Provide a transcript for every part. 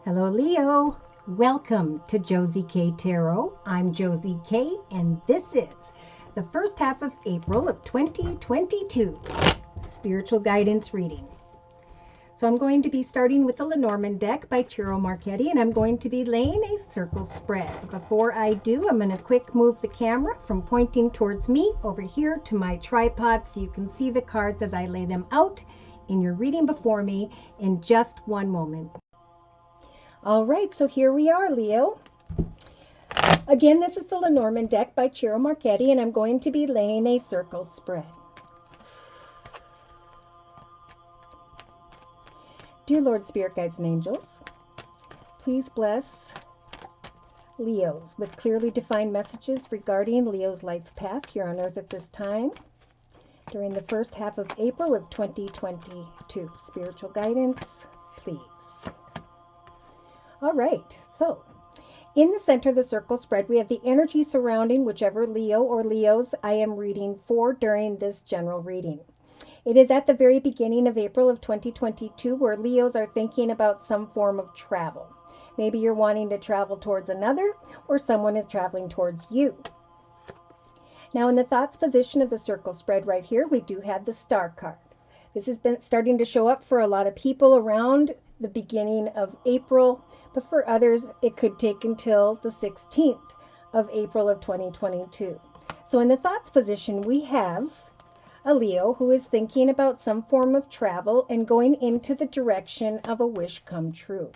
Hello, Leo. Welcome to Josie K Tarot. I'm Josie K, and this is the first half of April of 2022 spiritual guidance reading. So I'm going to be starting with the Lenormand deck by Ciro Marchetti, and I'm going to be laying a circle spread. Before I do, I'm going to quick move the camera from pointing towards me over here to my tripod so you can see the cards as I lay them out in your reading before me in just one moment. All right, so here we are, Leo. Again, this is the Lenormand deck by Ciro Marchetti, and I'm going to be laying a circle spread. Dear Lord, Spirit Guides and Angels, please bless Leos with clearly defined messages regarding Leo's life path here on Earth at this time during the first half of April of 2022. Spiritual guidance, please. All right, so in the center of the circle spread, we have the energy surrounding whichever Leo or Leos I am reading for during this general reading. It is at the very beginning of April of 2022 where Leos are thinking about some form of travel. Maybe you're wanting to travel towards another, or someone is traveling towards you. Now in the thoughts position of the circle spread right here, we do have the Star card. This has been starting to show up for a lot of people around the beginning of April, but for others it could take until the 16th of April of 2022. So in the thoughts position, we have a Leo who is thinking about some form of travel and going into the direction of a wish come true.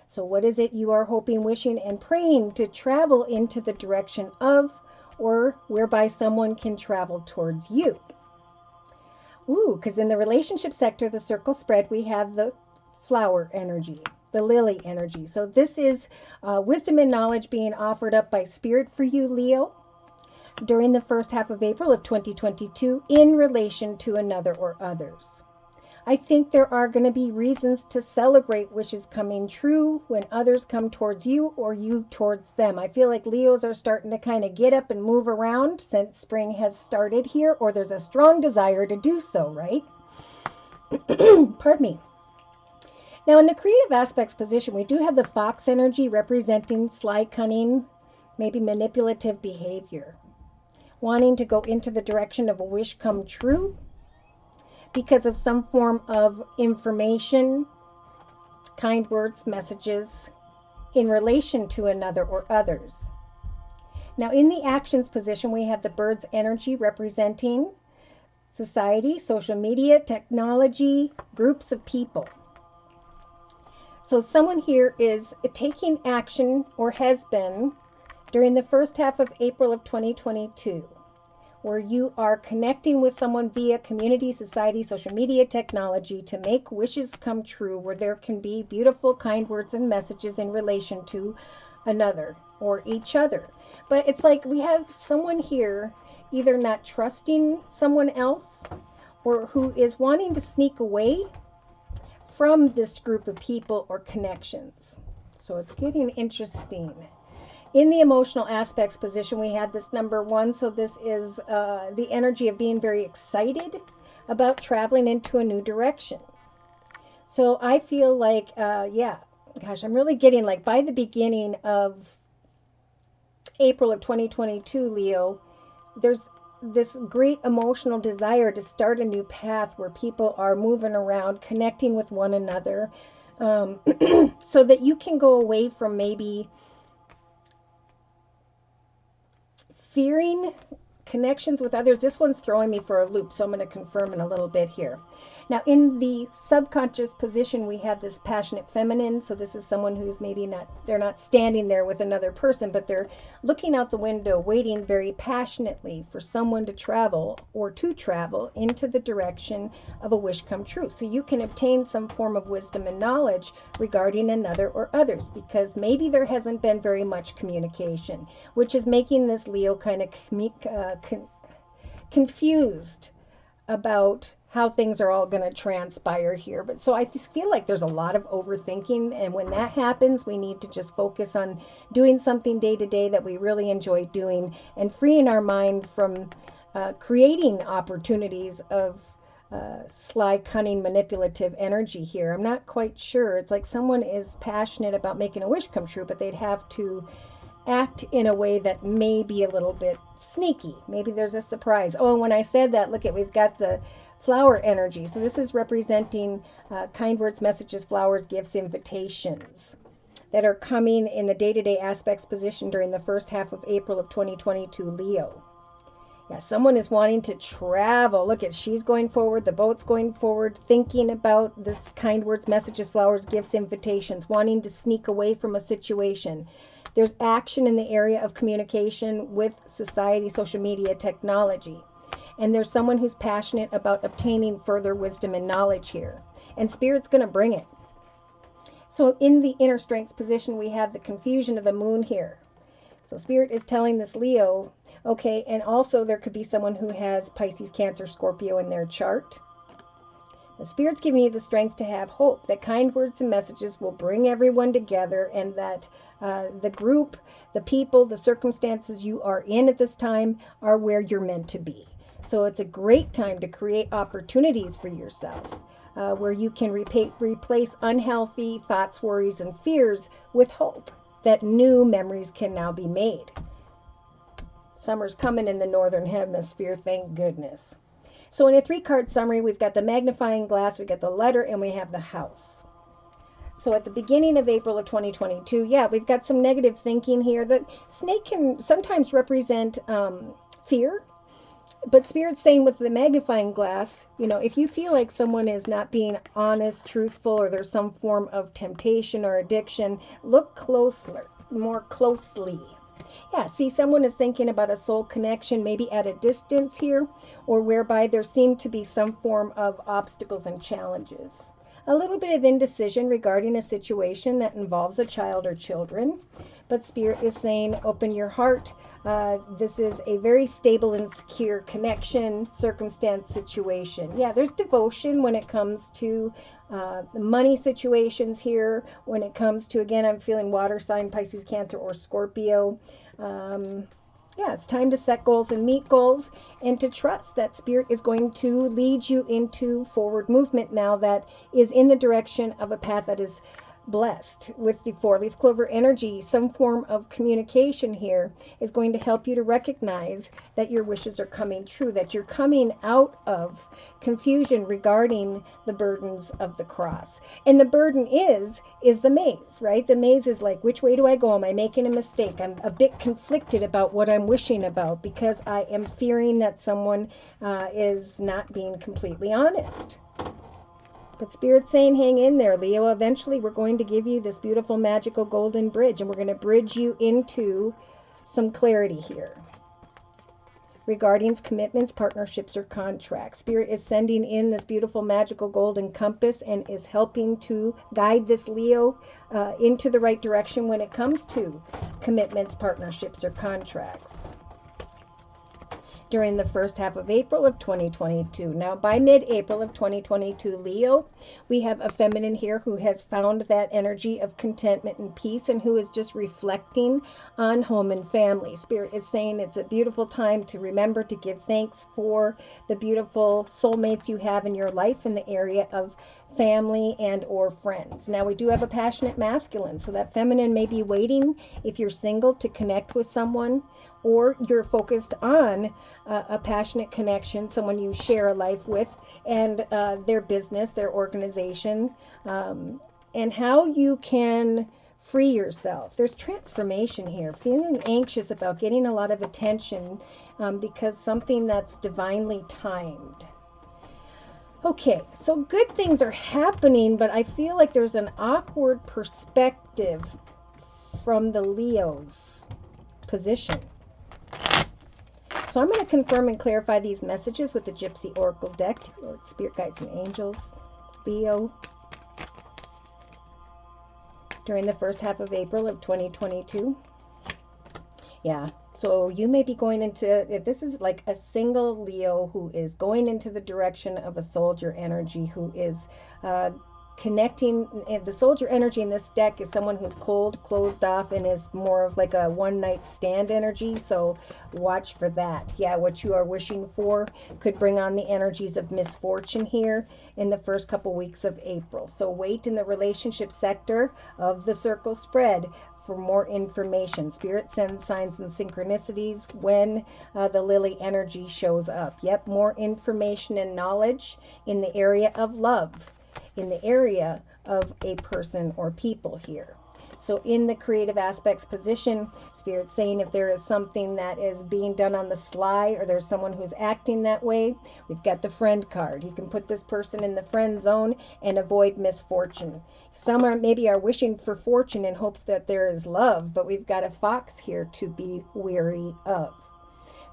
So what is it you are hoping, wishing, and praying to travel into the direction of, or whereby someone can travel towards you? Ooh, because in the relationship sector of the circle spread, we have the flower energy, the lily energy. So this is wisdom and knowledge being offered up by Spirit for you, Leo, during the first half of April of 2022 in relation to another or others. I think there are going to be reasons to celebrate wishes coming true when others come towards you or you towards them. I feel like Leos are starting to kind of get up and move around since spring has started here, or there's a strong desire to do so, right? Pardon me. Now in the creative aspects position, we do have the fox energy representing sly, cunning, maybe manipulative behavior. Wanting to go into the direction of a wish come true because of some form of information, kind words, messages in relation to another or others. Now in the actions position, we have the bird's energy representing society, social media, technology, groups of people. So someone here is taking action, or has been, during the first half of April of 2022, where you are connecting with someone via community, society, social media, technology to make wishes come true, where there can be beautiful, kind words and messages in relation to another or each other. But it's like we have someone here either not trusting someone else or who is wanting to sneak away from this group of people or connections. So it's getting interesting. In the emotional aspects position, we have this number 1. So this is the energy of being very excited about traveling into a new direction. So I feel like, I'm really getting like by the beginning of April of 2022, Leo, there's this great emotional desire to start a new path where people are moving around, connecting with one another, so that you can go away from maybe fearing connections with others. This one's throwing me for a loop, so I'm going to confirm in a little bit here. Now, in the subconscious position, we have this passionate feminine. So this is someone who's maybe they're not standing there with another person, but they're looking out the window, waiting very passionately for someone to travel or to travel into the direction of a wish come true. So you can obtain some form of wisdom and knowledge regarding another or others, because maybe there hasn't been very much communication, which is making this Leo kind of confused about how things are all going to transpire here. But so I just feel like there's a lot of overthinking, and when that happens, we need to just focus on doing something day to day that we really enjoy doing and freeing our mind from creating opportunities of sly, cunning, manipulative energy here. I'm not quite sure. It's like someone is passionate about making a wish come true, but they'd have to act in a way that may be a little bit sneaky. Maybe there's a surprise. Oh, and when I said that, look at, we've got the flower energy. So this is representing kind words, messages, flowers, gifts, invitations that are coming in the day-to-day aspects position during the first half of April of 2022, Leo. Yeah, someone is wanting to travel. Look at, she's going forward, the boat's going forward, thinking about this kind words, messages, flowers, gifts, invitations, wanting to sneak away from a situation. There's action in the area of communication with society, social media, technology. And there's someone who's passionate about obtaining further wisdom and knowledge here. And Spirit's going to bring it. So in the inner strengths position, we have the confusion of the moon here. So Spirit is telling this Leo, okay, and also there could be someone who has Pisces, Cancer, Scorpio in their chart. The Spirit's giving you the strength to have hope that kind words and messages will bring everyone together, and that the group, the people, the circumstances you are in at this time are where you're meant to be. So it's a great time to create opportunities for yourself, where you can replace unhealthy thoughts, worries, and fears with hope that new memories can now be made. Summer's coming in the northern hemisphere, thank goodness. So in a 3-card summary, we've got the magnifying glass, we've got the letter, and we have the house. So at the beginning of April of 2022, yeah, we've got some negative thinking here. The snake can sometimes represent fear. But Spirit's saying with the magnifying glass, you know, if you feel like someone is not being honest, truthful, or there's some form of temptation or addiction, look more closely. Yeah, see, someone is thinking about a soul connection, maybe at a distance here, or whereby there seem to be some form of obstacles and challenges. A little bit of indecision regarding a situation that involves a child or children. But Spirit is saying, open your heart. This is a very stable and secure connection, circumstance, situation. Yeah, there's devotion when it comes to money situations here. When it comes to, again, I'm feeling water sign, Pisces, Cancer, or Scorpio. Yeah, it's time to set goals and meet goals, and to trust that Spirit is going to lead you into forward movement now that is in the direction of a path that is blessed. With the 4-leaf clover energy, some form of communication here is going to help you to recognize that your wishes are coming true, that you're coming out of confusion regarding the burdens of the cross. And the burden is the maze, right? The maze is like, which way do I go? Am I making a mistake? I'm a bit conflicted about what I'm wishing about because I am fearing that someone is not being completely honest. But Spirit's saying, hang in there, Leo. Eventually, we're going to give you this beautiful, magical, golden bridge, and we're going to bridge you into some clarity here regarding commitments, partnerships, or contracts. Spirit is sending in this beautiful, magical, golden compass and is helping to guide this Leo into the right direction when it comes to commitments, partnerships, or contracts during the first half of April of 2022. Now, by mid-April of 2022, Leo, we have a feminine here who has found that energy of contentment and peace, and who is just reflecting on home and family. Spirit is saying it's a beautiful time to remember to give thanks for the beautiful soulmates you have in your life in the area of family and or friends. Now, we do have a passionate masculine, so that feminine may be waiting, if you're single, to connect with someone, or you're focused on a passionate connection, someone you share a life with, and their business, their organization, and how you can free yourself. There's transformation here, feeling anxious about getting a lot of attention because something that's divinely timed. Okay, so good things are happening, but I feel like there's an awkward perspective from the Leo's position. So I'm going to confirm and clarify these messages with the Gypsy Oracle deck, Lord, Spirit Guides and Angels, Leo, during the first half of April of 2022. Yeah, so you may be going into, this is like a single Leo who is going into the direction of a soldier energy, who is connecting. The soldier energy in this deck is someone who's cold, closed off, and is more of like a one-night stand energy. So watch for that. Yeah, what you are wishing for could bring on the energies of misfortune here in the first couple weeks of April. So wait in the relationship sector of the circle spread for more information. Spirit sends signs and synchronicities when the lily energy shows up. Yep, more information and knowledge in the area of love, in the area of a person or people here. So in the creative aspects position, Spirit's saying if there is something that is being done on the sly, or there's someone who's acting that way, we've got the friend card. You can put this person in the friend zone and avoid misfortune. Some maybe are wishing for fortune in hopes that there is love, but we've got a fox here to be wary of.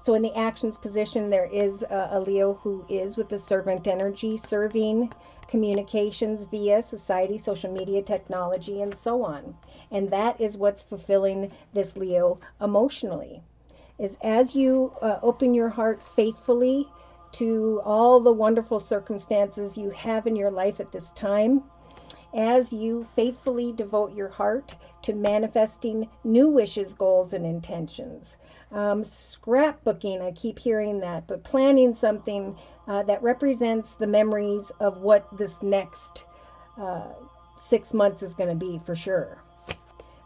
So in the actions position, there is a Leo who is with the servant energy, serving communications via society, social media, technology, and so on. And that is what's fulfilling this Leo emotionally, is as you open your heart faithfully to all the wonderful circumstances you have in your life at this time, as you faithfully devote your heart to manifesting new wishes, goals, and intentions. Scrapbooking, I keep hearing that, but planning something that represents the memories of what this next 6 months is going to be for sure.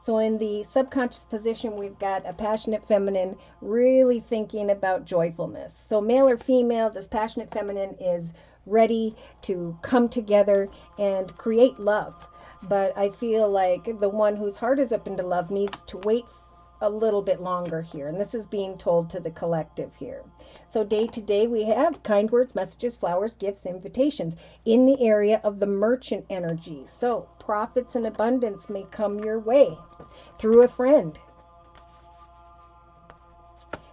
So in the subconscious position, we've got a passionate feminine really thinking about joyfulness. So male or female, this passionate feminine is ready to come together and create love. But I feel like the one whose heart is open to love needs to wait a little bit longer here. And this is being told to the collective here. So day to day, we have kind words, messages, flowers, gifts, invitations in the area of the merchant energy. So profits and abundance may come your way through a friend.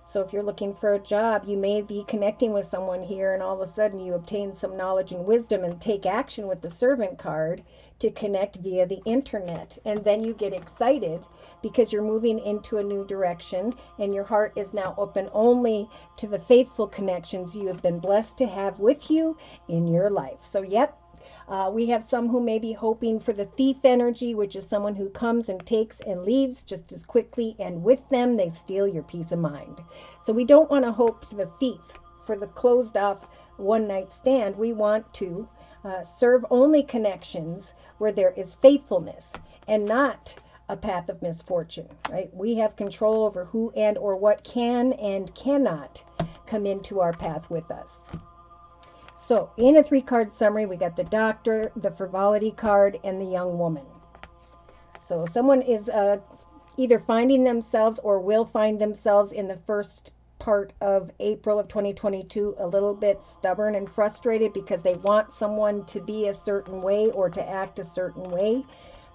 So if you're looking for a job, you may be connecting with someone here, and all of a sudden you obtain some knowledge and wisdom and take action with the servant card to connect via the internet. And then you get excited because you're moving into a new direction, and your heart is now open only to the faithful connections you have been blessed to have with you in your life. So yep, we have some who may be hoping for the thief energy, which is someone who comes and takes and leaves just as quickly, and with them they steal your peace of mind. So we don't want to hope for the thief, for the closed off one night stand. We want to serve only connections where there is faithfulness and not a path of misfortune, right? We have control over who and or what can and cannot come into our path with us. So in a 3-card summary, we got the Doctor, the Frivolity card, and the Young Woman. So someone is either finding themselves or will find themselves in the first part of April of 2022 a little bit stubborn and frustrated because they want someone to be a certain way or to act a certain way.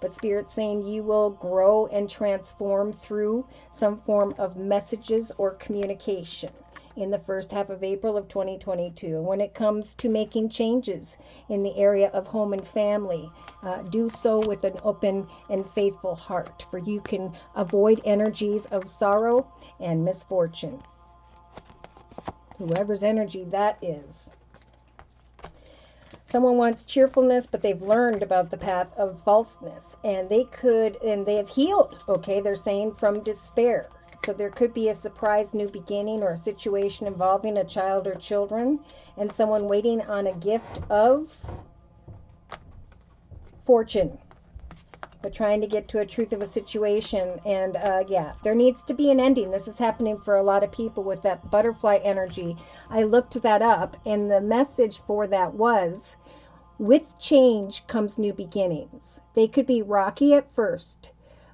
But Spirit's saying you will grow and transform through some form of messages or communication in the first half of April of 2022. And when it comes to making changes in the area of home and family, do so with an open and faithful heart, for you can avoid energies of sorrow and misfortune, whoever's energy that is. Someone wants cheerfulness, but they've learned about the path of falseness, and they have healed, okay, they're saying, from despair. So there could be a surprise new beginning or a situation involving a child or children, and someone waiting on a gift of fortune, but trying to get to a truth of a situation. And yeah, there needs to be an ending. This is happening for a lot of people with that butterfly energy. I looked that up, and the message for that was, with change comes new beginnings. They could be rocky at first,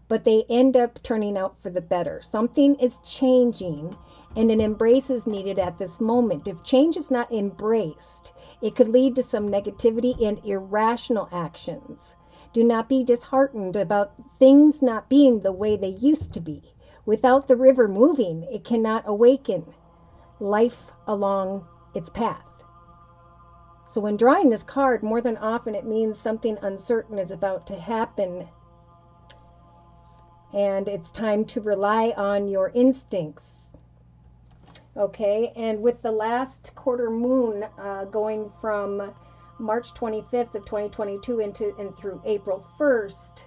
but they end up turning out for the better. Something is changing, and an embrace is needed at this moment. If change is not embraced, it could lead to some negativity and irrational actions. Do not be disheartened about things not being the way they used to be. Without the river moving, it cannot awaken life along its path. So when drawing this card, more than often it means something uncertain is about to happen, and it's time to rely on your instincts. Okay, and with the last quarter moon going from March 25th of 2022 and through April 1st.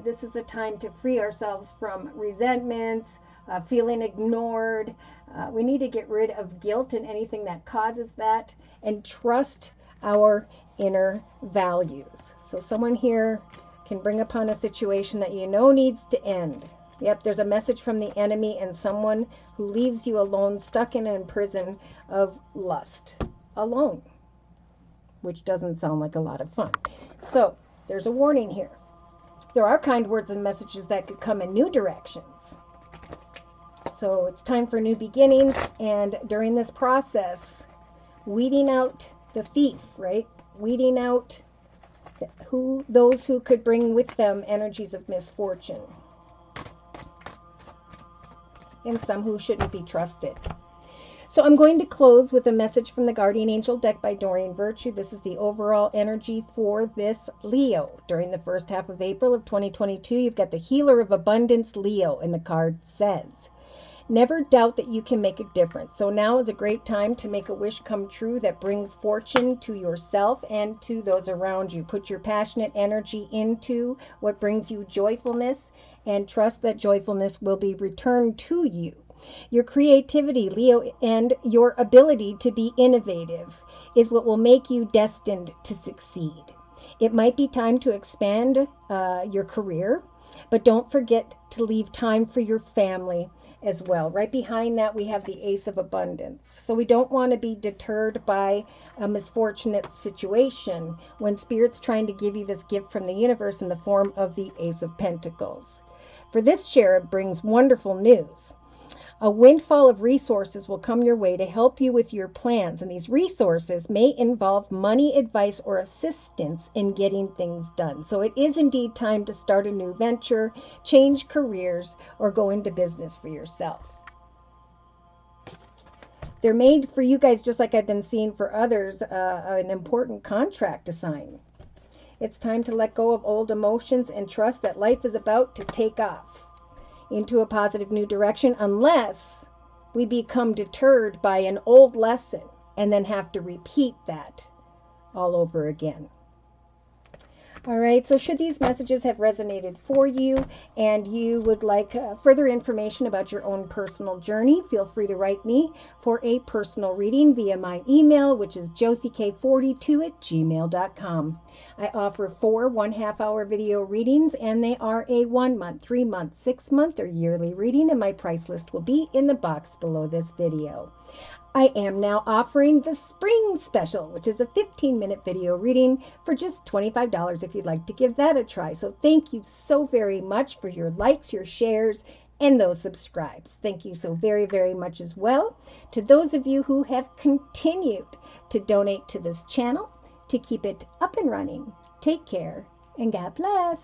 This is a time to free ourselves from resentments, feeling ignored. We need to get rid of guilt and anything that causes that, and trust our inner values. So someone here can bring upon a situation that you know needs to end. Yep, there's a message from the enemy and someone who leaves you alone, stuck in a prison of lust. Alone. Which doesn't sound like a lot of fun. So, there's a warning here. There are kind words and messages that could come in new directions. So, it's time for new beginnings, and during this process, weeding out the thief, right? Weeding out those who could bring with them energies of misfortune. And some who shouldn't be trusted. So I'm going to close with a message from the Guardian Angel deck by Doreen Virtue. This is the overall energy for this Leo. During the first half of April of 2022, you've got the Healer of Abundance, Leo, and the card says, never doubt that you can make a difference. So now is a great time to make a wish come true that brings fortune to yourself and to those around you. Put your passionate energy into what brings you joyfulness, and trust that joyfulness will be returned to you. Your creativity, Leo, and your ability to be innovative is what will make you destined to succeed. It might be time to expand your career, but don't forget to leave time for your family as well. Right behind that, we have the Ace of Abundance. So we don't want to be deterred by a misfortunate situation when Spirit's trying to give you this gift from the universe in the form of the Ace of Pentacles. For this cherub brings wonderful news. A windfall of resources will come your way to help you with your plans, and these resources may involve money, advice, or assistance in getting things done. So it is indeed time to start a new venture, change careers, or go into business for yourself. They're made for you guys, just like I've been seeing for others, an important contract to sign. It's time to let go of old emotions and trust that life is about to take off into a positive new direction, unless we become deterred by an old lesson and then have to repeat that all over again. All right, so should these messages have resonated for you and you would like further information about your own personal journey, feel free to write me for a personal reading via my email, which is josiek42@gmail.com. I offer 4 1/2-hour video readings, and they are a 1-month, 3-month, 6-month, or yearly reading, and my price list will be in the box below this video. I am now offering the Spring Special, which is a 15-minute video reading for just $25 if you'd like to give that a try. So thank you so very much for your likes, your shares, and those subscribes. Thank you so very, very much as well to those of you who have continued to donate to this channel to keep it up and running. Take care, and God bless.